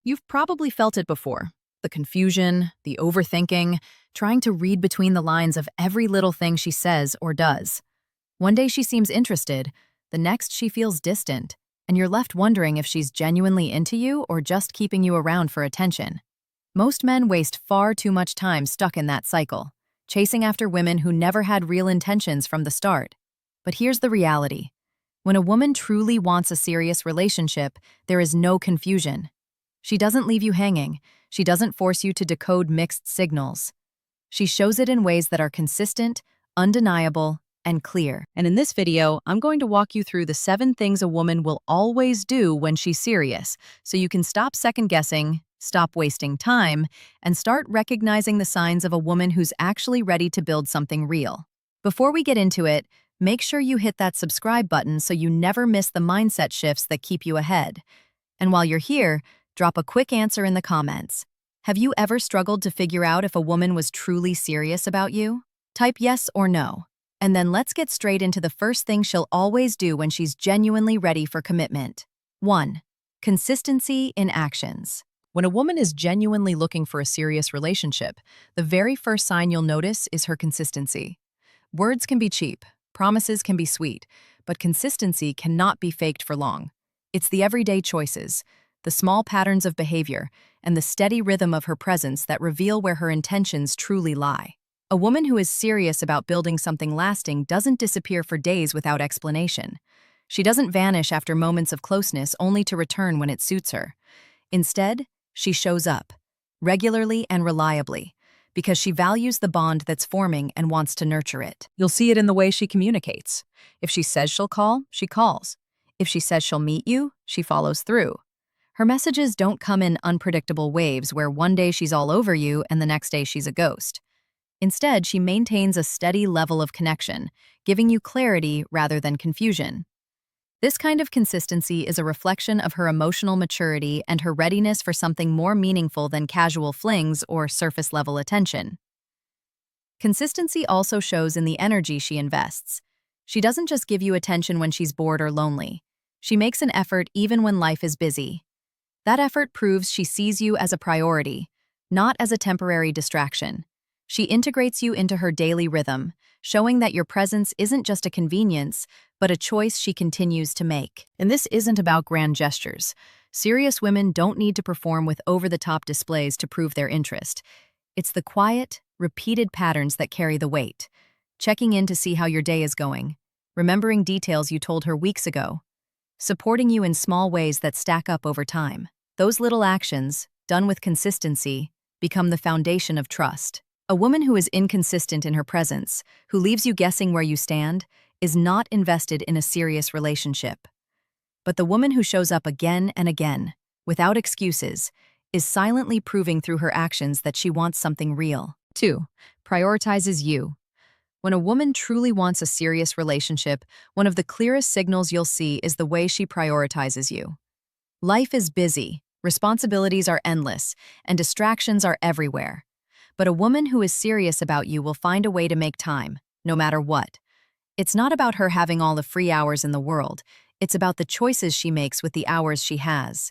You've probably felt it before. The confusion, the overthinking, trying to read between the lines of every little thing she says or does. One day she seems interested, the next she feels distant, and you're left wondering if she's genuinely into you or just keeping you around for attention. Most men waste far too much time stuck in that cycle, chasing after women who never had real intentions from the start. But here's the reality. When a woman truly wants a serious relationship, there is no confusion. She doesn't leave you hanging. She doesn't force you to decode mixed signals. She shows it in ways that are consistent, undeniable, and clear. And in this video, I'm going to walk you through the 7 things a woman will always do when she's serious, so you can stop second-guessing, stop wasting time, and start recognizing the signs of a woman who's actually ready to build something real. Before we get into it, make sure you hit that subscribe button so you never miss the mindset shifts that keep you ahead. And while you're here, drop a quick answer in the comments. Have you ever struggled to figure out if a woman was truly serious about you? Type yes or no. And then let's get straight into the first thing she'll always do when she's genuinely ready for commitment. 1. Consistency in actions. When a woman is genuinely looking for a serious relationship, the very first sign you'll notice is her consistency. Words can be cheap, promises can be sweet, but consistency cannot be faked for long. It's the everyday choices, the small patterns of behavior, and the steady rhythm of her presence that reveal where her intentions truly lie. A woman who is serious about building something lasting doesn't disappear for days without explanation. She doesn't vanish after moments of closeness only to return when it suits her. Instead, she shows up, regularly and reliably, because she values the bond that's forming and wants to nurture it. You'll see it in the way she communicates. If she says she'll call, she calls. If she says she'll meet you, she follows through. Her messages don't come in unpredictable waves where one day she's all over you and the next day she's a ghost. Instead, she maintains a steady level of connection, giving you clarity rather than confusion. This kind of consistency is a reflection of her emotional maturity and her readiness for something more meaningful than casual flings or surface-level attention. Consistency also shows in the energy she invests. She doesn't just give you attention when she's bored or lonely. She makes an effort even when life is busy. That effort proves she sees you as a priority, not as a temporary distraction. She integrates you into her daily rhythm, showing that your presence isn't just a convenience, but a choice she continues to make. And this isn't about grand gestures. Serious women don't need to perform with over-the-top displays to prove their interest. It's the quiet, repeated patterns that carry the weight. Checking in to see how your day is going, remembering details you told her weeks ago, supporting you in small ways that stack up over time. Those little actions, done with consistency, become the foundation of trust. A woman who is inconsistent in her presence, who leaves you guessing where you stand, is not invested in a serious relationship. But the woman who shows up again and again, without excuses, is silently proving through her actions that she wants something real. 2. Prioritizes you. When a woman truly wants a serious relationship, one of the clearest signals you'll see is the way she prioritizes you. Life is busy, responsibilities are endless, and distractions are everywhere. But a woman who is serious about you will find a way to make time, no matter what. It's not about her having all the free hours in the world. It's about the choices she makes with the hours she has.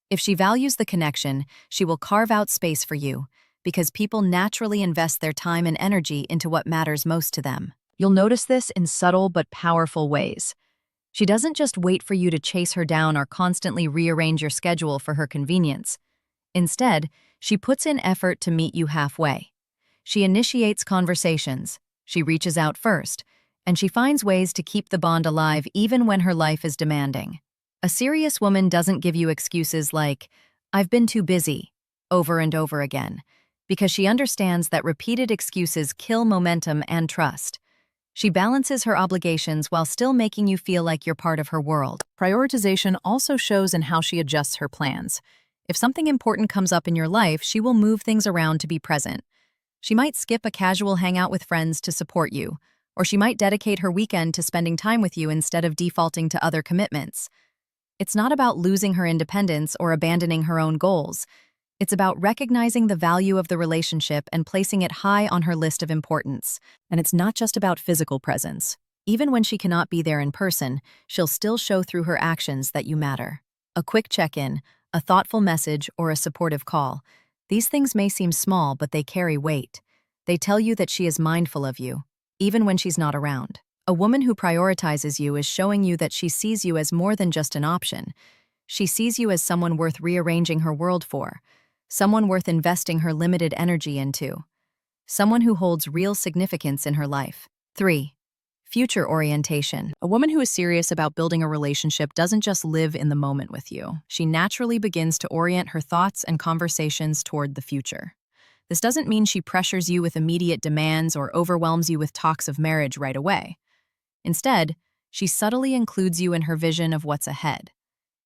If she values the connection, she will carve out space for you, because people naturally invest their time and energy into what matters most to them. You'll notice this in subtle but powerful ways. She doesn't just wait for you to chase her down or constantly rearrange your schedule for her convenience. Instead, she puts in effort to meet you halfway. She initiates conversations, she reaches out first, and she finds ways to keep the bond alive even when her life is demanding. A serious woman doesn't give you excuses like, "I've been too busy," over and over again, because she understands that repeated excuses kill momentum and trust. She balances her obligations while still making you feel like you're part of her world. Prioritization also shows in how she adjusts her plans. If something important comes up in your life, she will move things around to be present. She might skip a casual hangout with friends to support you, or she might dedicate her weekend to spending time with you instead of defaulting to other commitments. It's not about losing her independence or abandoning her own goals. It's about recognizing the value of the relationship and placing it high on her list of importance. And it's not just about physical presence. Even when she cannot be there in person, she'll still show through her actions that you matter. A quick check-in, a thoughtful message, or a supportive call. These things may seem small, but they carry weight. They tell you that she is mindful of you, even when she's not around. A woman who prioritizes you is showing you that she sees you as more than just an option. She sees you as someone worth rearranging her world for, someone worth investing her limited energy into, someone who holds real significance in her life. 3. Future orientation. A woman who is serious about building a relationship doesn't just live in the moment with you. She naturally begins to orient her thoughts and conversations toward the future. This doesn't mean she pressures you with immediate demands or overwhelms you with talks of marriage right away. Instead, she subtly includes you in her vision of what's ahead.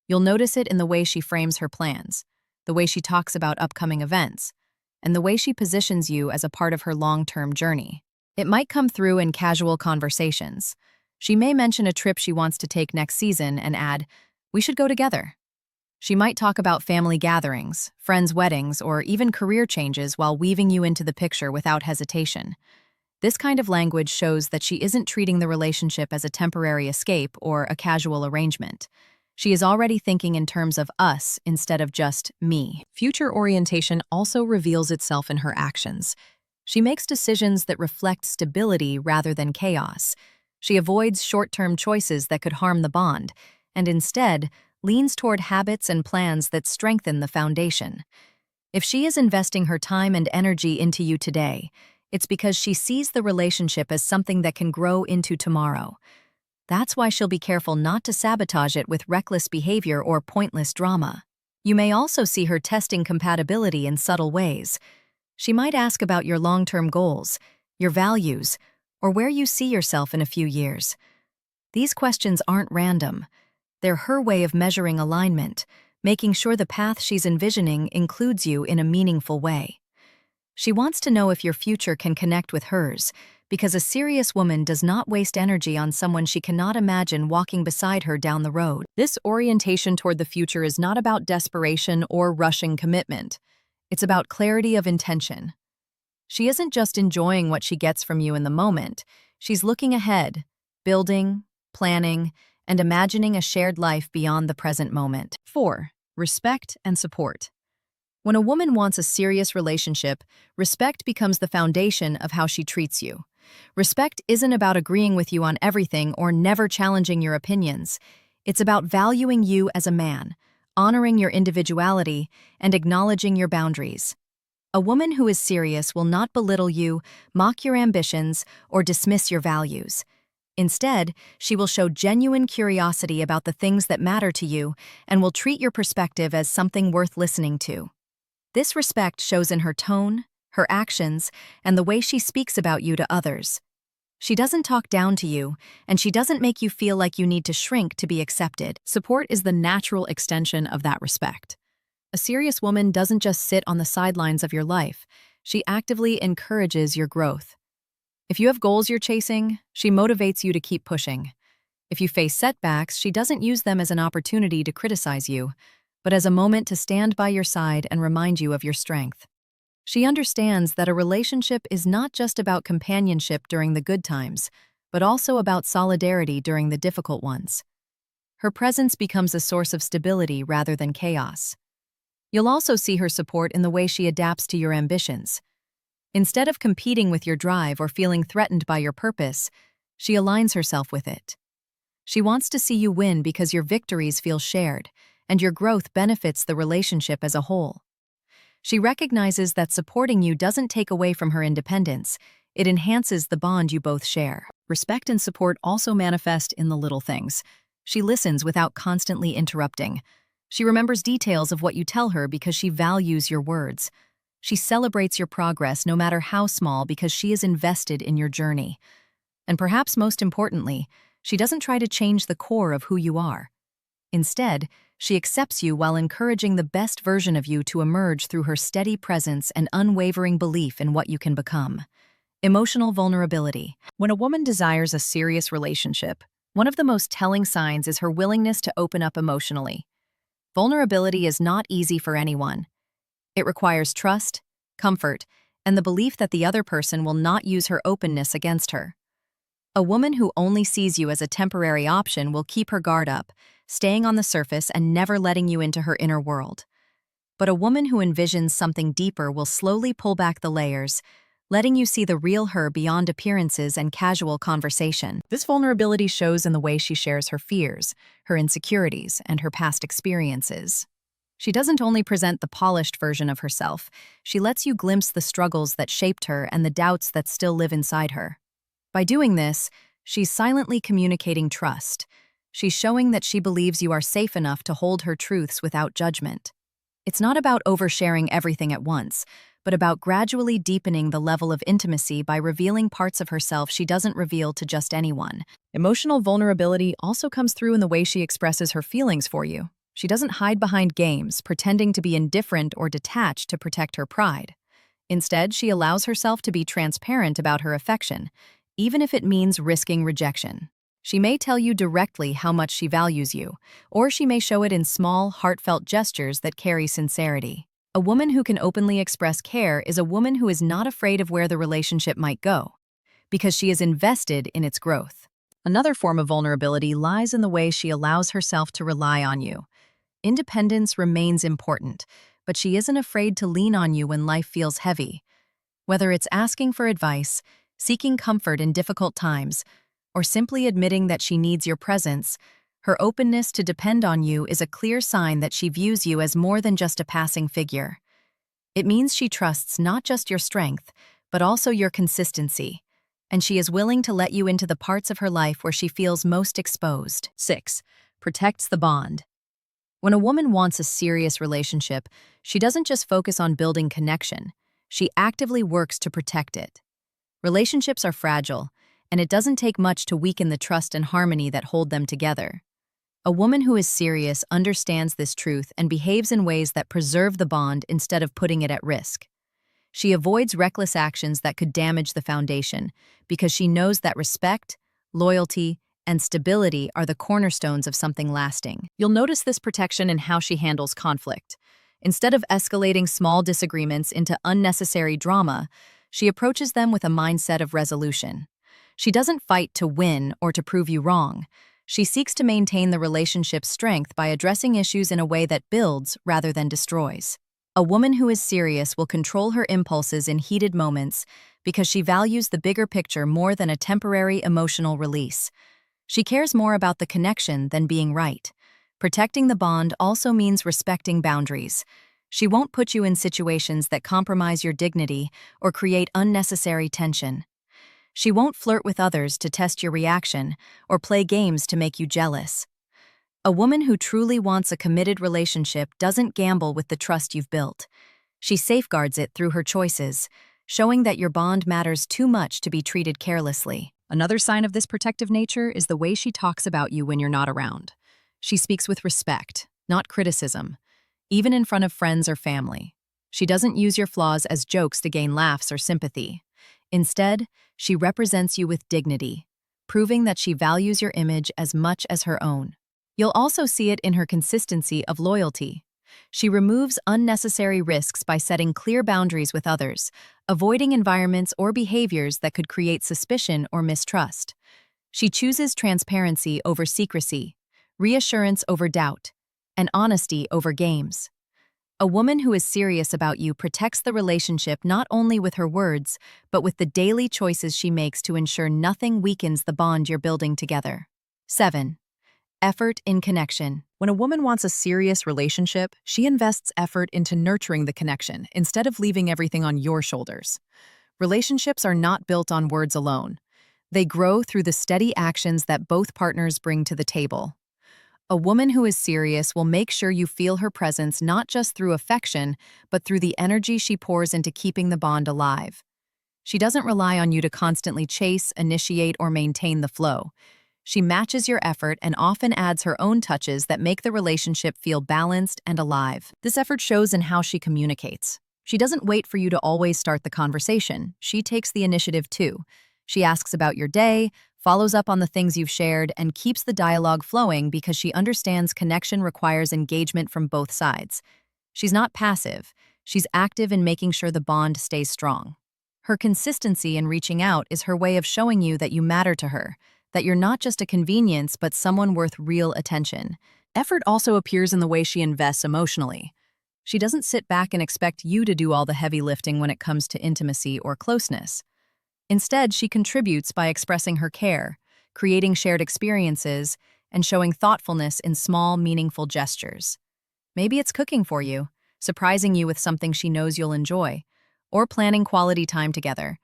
You'll notice it in the way she frames her plans, the way she talks about upcoming events, and the way she positions you as a part of her long-term journey. It might come through in casual conversations. She may mention a trip she wants to take next season and add, "We should go together." She might talk about family gatherings, friends' weddings, or even career changes while weaving you into the picture without hesitation. This kind of language shows that she isn't treating the relationship as a temporary escape or a casual arrangement. She is already thinking in terms of us instead of just me. Future orientation also reveals itself in her actions. She makes decisions that reflect stability rather than chaos. She avoids short-term choices that could harm the bond, and instead leans toward habits and plans that strengthen the foundation. If she is investing her time and energy into you today, it's because she sees the relationship as something that can grow into tomorrow. That's why she'll be careful not to sabotage it with reckless behavior or pointless drama. You may also see her testing compatibility in subtle ways. She might ask about your long-term goals, your values, or where you see yourself in a few years. These questions aren't random. They're her way of measuring alignment, making sure the path she's envisioning includes you in a meaningful way. She wants to know if your future can connect with hers, because a serious woman does not waste energy on someone she cannot imagine walking beside her down the road. This orientation toward the future is not about desperation or rushing commitment. It's about clarity of intention. She isn't just enjoying what she gets from you in the moment. She's looking ahead, building, planning, and imagining a shared life beyond the present moment. 4. Respect and support. When a woman wants a serious relationship, respect becomes the foundation of how she treats you. Respect isn't about agreeing with you on everything or never challenging your opinions. It's about valuing you as a man, honoring your individuality, and acknowledging your boundaries. A woman who is serious will not belittle you, mock your ambitions, or dismiss your values. Instead, she will show genuine curiosity about the things that matter to you and will treat your perspective as something worth listening to. This respect shows in her tone, her actions, and the way she speaks about you to others. She doesn't talk down to you, and she doesn't make you feel like you need to shrink to be accepted. Support is the natural extension of that respect. A serious woman doesn't just sit on the sidelines of your life. She actively encourages your growth. If you have goals you're chasing, she motivates you to keep pushing. If you face setbacks, she doesn't use them as an opportunity to criticize you, but as a moment to stand by your side and remind you of your strength. She understands that a relationship is not just about companionship during the good times, but also about solidarity during the difficult ones. Her presence becomes a source of stability rather than chaos. You'll also see her support in the way she adapts to your ambitions. Instead of competing with your drive or feeling threatened by your purpose, she aligns herself with it. She wants to see you win because your victories feel shared, and your growth benefits the relationship as a whole. She recognizes that supporting you doesn't take away from her independence, it enhances the bond you both share. Respect and support also manifest in the little things. She listens without constantly interrupting. She remembers details of what you tell her because she values your words. She celebrates your progress no matter how small because she is invested in your journey. And perhaps most importantly, she doesn't try to change the core of who you are. Instead, she accepts you while encouraging the best version of you to emerge through her steady presence and unwavering belief in what you can become. Emotional vulnerability. When a woman desires a serious relationship, one of the most telling signs is her willingness to open up emotionally. Vulnerability is not easy for anyone. It requires trust, comfort, and the belief that the other person will not use her openness against her. A woman who only sees you as a temporary option will keep her guard up, staying on the surface and never letting you into her inner world. But a woman who envisions something deeper will slowly pull back the layers, letting you see the real her beyond appearances and casual conversation. This vulnerability shows in the way she shares her fears, her insecurities, and her past experiences. She doesn't only present the polished version of herself, she lets you glimpse the struggles that shaped her and the doubts that still live inside her. By doing this, she's silently communicating trust. She's showing that she believes you are safe enough to hold her truths without judgment. It's not about oversharing everything at once, but about gradually deepening the level of intimacy by revealing parts of herself she doesn't reveal to just anyone. Emotional vulnerability also comes through in the way she expresses her feelings for you. She doesn't hide behind games, pretending to be indifferent or detached to protect her pride. Instead, she allows herself to be transparent about her affection, even if it means risking rejection. She may tell you directly how much she values you, or she may show it in small, heartfelt gestures that carry sincerity. A woman who can openly express care is a woman who is not afraid of where the relationship might go, because she is invested in its growth. Another form of vulnerability lies in the way she allows herself to rely on you. Independence remains important, but she isn't afraid to lean on you when life feels heavy. Whether it's asking for advice, seeking comfort in difficult times, or simply admitting that she needs your presence, her openness to depend on you is a clear sign that she views you as more than just a passing figure. It means she trusts not just your strength, but also your consistency, and she is willing to let you into the parts of her life where she feels most exposed. 6. Protects the bond. When a woman wants a serious relationship, she doesn't just focus on building connection, she actively works to protect it. Relationships are fragile, and it doesn't take much to weaken the trust and harmony that hold them together. A woman who is serious understands this truth and behaves in ways that preserve the bond instead of putting it at risk. She avoids reckless actions that could damage the foundation because she knows that respect, loyalty, and stability are the cornerstones of something lasting. You'll notice this protection in how she handles conflict. Instead of escalating small disagreements into unnecessary drama, she approaches them with a mindset of resolution. She doesn't fight to win or to prove you wrong. She seeks to maintain the relationship's strength by addressing issues in a way that builds rather than destroys. A woman who is serious will control her impulses in heated moments because she values the bigger picture more than a temporary emotional release. She cares more about the connection than being right. Protecting the bond also means respecting boundaries. She won't put you in situations that compromise your dignity or create unnecessary tension. She won't flirt with others to test your reaction or play games to make you jealous. A woman who truly wants a committed relationship doesn't gamble with the trust you've built. She safeguards it through her choices, showing that your bond matters too much to be treated carelessly. Another sign of this protective nature is the way she talks about you when you're not around. She speaks with respect, not criticism, even in front of friends or family. She doesn't use your flaws as jokes to gain laughs or sympathy. Instead, she represents you with dignity, proving that she values your image as much as her own. You'll also see it in her consistency of loyalty. She removes unnecessary risks by setting clear boundaries with others, avoiding environments or behaviors that could create suspicion or mistrust. She chooses transparency over secrecy, reassurance over doubt, and honesty over games. A woman who is serious about you protects the relationship not only with her words, but with the daily choices she makes to ensure nothing weakens the bond you're building together. 7. Effort in connection. When a woman wants a serious relationship, she invests effort into nurturing the connection instead of leaving everything on your shoulders. Relationships are not built on words alone. They grow through the steady actions that both partners bring to the table. A woman who is serious will make sure you feel her presence not just through affection, but through the energy she pours into keeping the bond alive. She doesn't rely on you to constantly chase, initiate, or maintain the flow. She matches your effort and often adds her own touches that make the relationship feel balanced and alive. This effort shows in how she communicates. She doesn't wait for you to always start the conversation. She takes the initiative too. She asks about your day, follows up on the things you've shared, and keeps the dialogue flowing because she understands connection requires engagement from both sides. She's not passive. She's active in making sure the bond stays strong. Her consistency in reaching out is her way of showing you that you matter to her, that you're not just a convenience but someone worth real attention. Effort also appears in the way she invests emotionally. She doesn't sit back and expect you to do all the heavy lifting when it comes to intimacy or closeness. Instead, she contributes by expressing her care, creating shared experiences, and showing thoughtfulness in small, meaningful gestures. Maybe it's cooking for you, surprising you with something she knows you'll enjoy, or planning quality time together.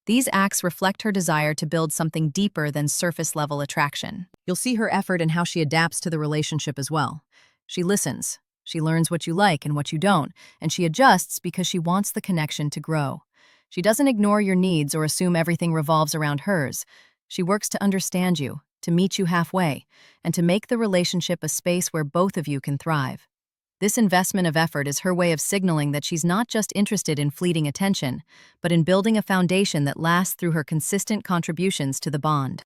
These acts reflect her desire to build something deeper than surface-level attraction. You'll see her effort in how she adapts to the relationship as well. She listens, she learns what you like and what you don't, and she adjusts because she wants the connection to grow. She doesn't ignore your needs or assume everything revolves around hers. She works to understand you, to meet you halfway, and to make the relationship a space where both of you can thrive. This investment of effort is her way of signaling that she's not just interested in fleeting attention, but in building a foundation that lasts through her consistent contributions to the bond.